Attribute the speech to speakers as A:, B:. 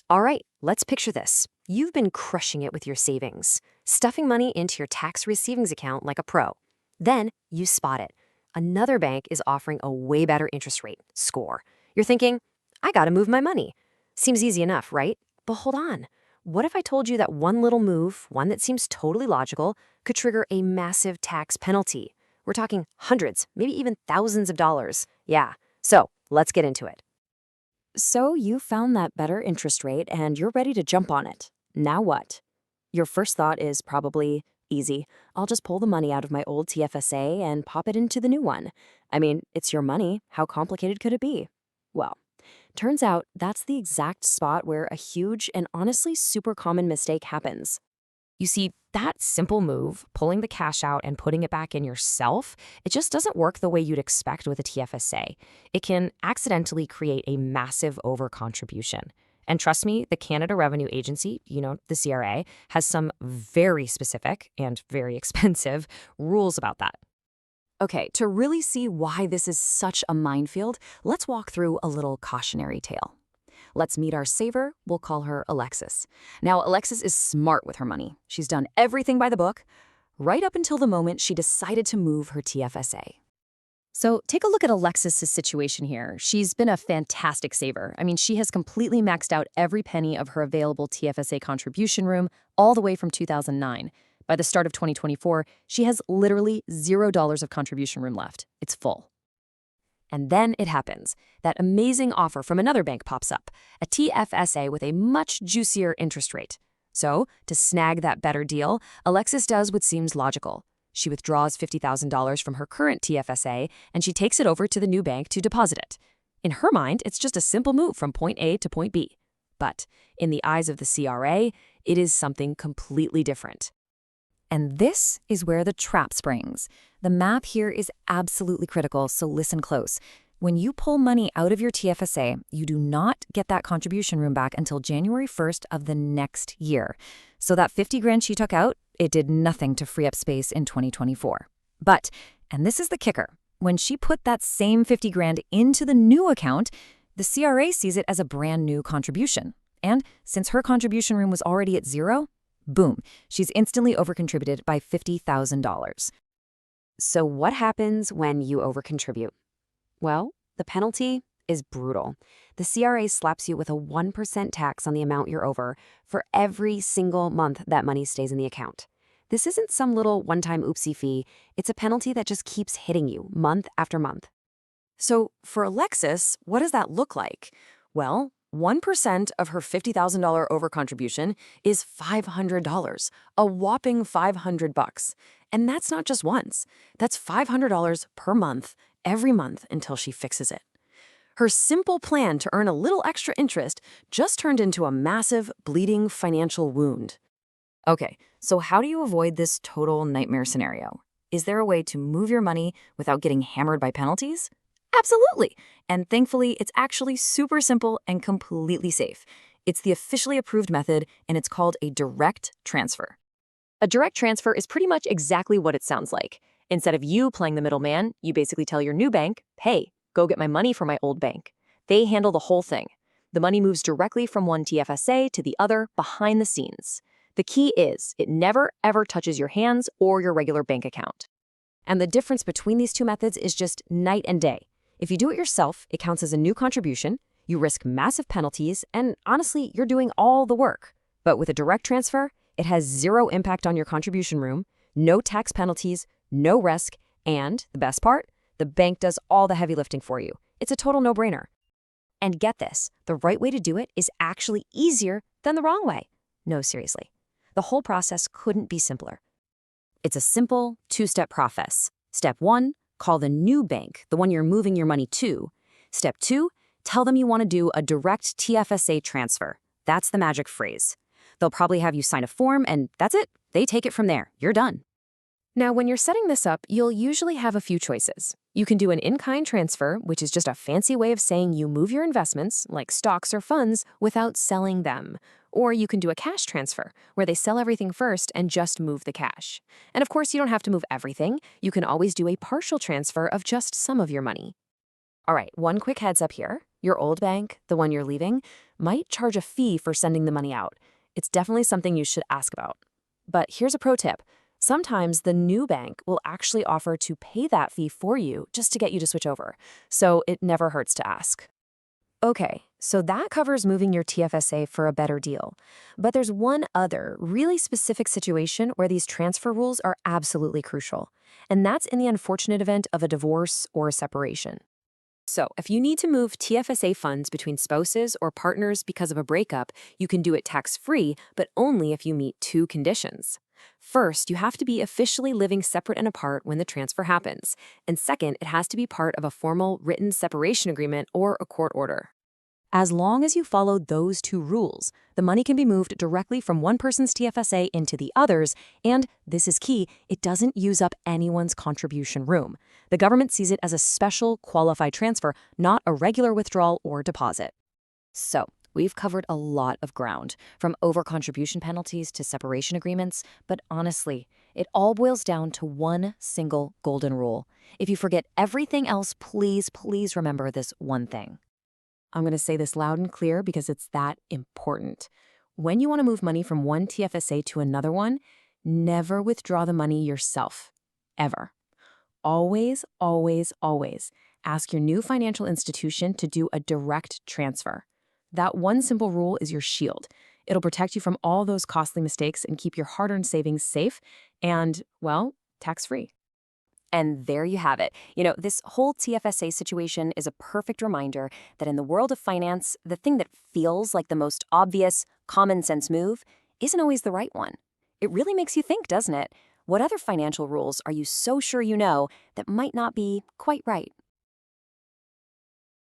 A: All right, let's picture this. You've been crushing it with your savings, stuffing money into your tax receivings account like a pro. Then you spot it. Another bank is offering a way better interest rate, score. You're thinking, I gotta move my money. Seems easy enough, right? But hold on. What if I told you that one little move, one that seems totally logical, could trigger a massive tax penalty? We're talking hundreds, maybe even thousands of dollars. Yeah, so let's get into it. So you found that better interest rate and you're ready to jump on it. Now what? Your first thought is probably easy. I'll just pull the money out of my old TFSA and pop it into the new one. I mean, it's your money. How complicated could it be? Well, turns out that's the exact spot where a huge and honestly super common mistake happens. You see, that simple move, pulling the cash out and putting it back in yourself, it just doesn't work the way you'd expect with a TFSA. It can accidentally create a massive overcontribution. And trust me, the Canada Revenue Agency, the CRA, has some very specific and very expensive rules about that. Okay, to really see why this is such a minefield, let's walk through a little cautionary tale. Let's meet our saver. We'll call her Alexis. Now, Alexis is smart with her money. She's done everything by the book, right up until the moment she decided to move her TFSA. So take a look at Alexis's situation here. She's been a fantastic saver. I mean, she has completely maxed out every penny of her available TFSA contribution room all the way from 2009. By the start of 2024, she has literally $0 of contribution room left. It's full. And then it happens. That amazing offer from another bank pops up, a TFSA with a much juicier interest rate. So, to snag that better deal, Alexis does what seems logical. She withdraws $50,000 from her current TFSA, and she takes it over to the new bank to deposit it. In her mind, it's just a simple move from point A to point B. But in the eyes of the CRA, it is something completely different. And this is where the trap springs. The math here is absolutely critical, so listen close. When you pull money out of your TFSA, you do not get that contribution room back until January 1st of the next year. So that 50 grand she took out, it did nothing to free up space in 2024. But, and this is the kicker, when she put that same 50 grand into the new account, the CRA sees it as a brand new contribution. And since her contribution room was already at zero, boom, she's instantly overcontributed by $50,000. So what happens when you overcontribute? Well, the penalty is brutal. The CRA slaps you with a 1% tax on the amount you're over for every single month that money stays in the account. This isn't some little one-time oopsie fee. It's a penalty that just keeps hitting you month after month. So for Alexis, what does that look like? Well, 1% of her $50,000 overcontribution is $500, a whopping $500. And that's not just once. That's $500 per month, every month until she fixes it. Her simple plan to earn a little extra interest just turned into a massive, bleeding financial wound. Okay, so how do you avoid this total nightmare scenario? Is there a way to move your money without getting hammered by penalties? Absolutely. And thankfully, it's actually super simple and completely safe. It's the officially approved method, and it's called a direct transfer. A direct transfer is pretty much exactly what it sounds like. Instead of you playing the middleman, you basically tell your new bank, hey, go get my money from my old bank. They handle the whole thing. The money moves directly from one TFSA to the other behind the scenes. The key is it never, ever touches your hands or your regular bank account. And the difference between these two methods is just night and day. If you do it yourself, it counts as a new contribution, you risk massive penalties, and honestly, you're doing all the work. But with a direct transfer, it has zero impact on your contribution room, no tax penalties, no risk, and, the best part, the bank does all the heavy lifting for you. It's a total no-brainer. And get this, the right way to do it is actually easier than the wrong way. No, seriously. The whole process couldn't be simpler. It's a simple two-step process. Step 1, call the new bank, the one you're moving your money to. Step 2, tell them you want to do a direct TFSA transfer. That's the magic phrase. They'll probably have you sign a form, and that's it. They take it from there. You're done. Now, when you're setting this up, you'll usually have a few choices. You can do an in-kind transfer, which is just a fancy way of saying you move your investments, like stocks or funds, without selling them. Or you can do a cash transfer, where they sell everything first and just move the cash. And of course, you don't have to move everything. You can always do a partial transfer of just some of your money. All right, one quick heads up here. Your old bank, the one you're leaving, might charge a fee for sending the money out. It's definitely something you should ask about. But here's a pro tip. Sometimes the new bank will actually offer to pay that fee for you just to get you to switch over. So it never hurts to ask. Okay, so that covers moving your TFSA for a better deal. But there's one other really specific situation where these transfer rules are absolutely crucial, and that's in the unfortunate event of a divorce or a separation. So, if you need to move TFSA funds between spouses or partners because of a breakup, you can do it tax-free, but only if you meet two conditions. First, you have to be officially living separate and apart when the transfer happens. And second, it has to be part of a formal written separation agreement or a court order. As long as you follow those two rules, the money can be moved directly from one person's TFSA into the other's, and, this is key, it doesn't use up anyone's contribution room. The government sees it as a special qualified transfer, not a regular withdrawal or deposit. So, we've covered a lot of ground, from over-contribution penalties to separation agreements, but honestly, it all boils down to one single golden rule. If you forget everything else, please remember this one thing. I'm going to say this loud and clear because it's that important. When you want to move money from one TFSA to another one, never withdraw the money yourself. Ever. Always ask your new financial institution to do a direct transfer. That one simple rule is your shield. It'll protect you from all those costly mistakes and keep your hard-earned savings safe and, well, tax-free. And there you have it. This whole TFSA situation is a perfect reminder that in the world of finance, the thing that feels like the most obvious, common sense move isn't always the right one. It really makes you think, doesn't it? What other financial rules are you so sure you know that might not be quite right?